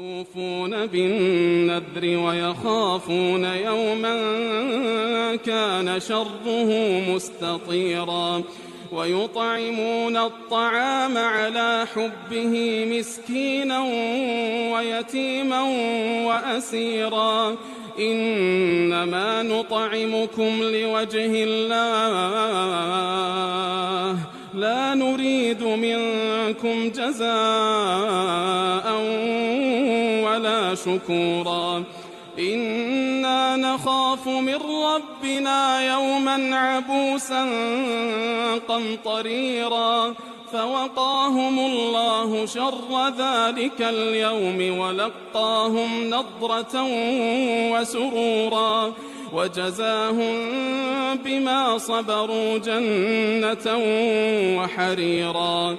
يوفون بالنذر ويخافون يوما كان شره مستطيرا ويطعمون الطعام على حبه مسكينا ويتيما وأسيرا إنما نطعمكم لوجه الله لا نريد منكم جزاء ولا شكورا إنا نخاف من ربنا يوما عبوسا قمطريرا فوقاهم الله شر ذلك اليوم ولقاهم نضرة وسرورا وجزاهم بما صبروا جنة وحريرا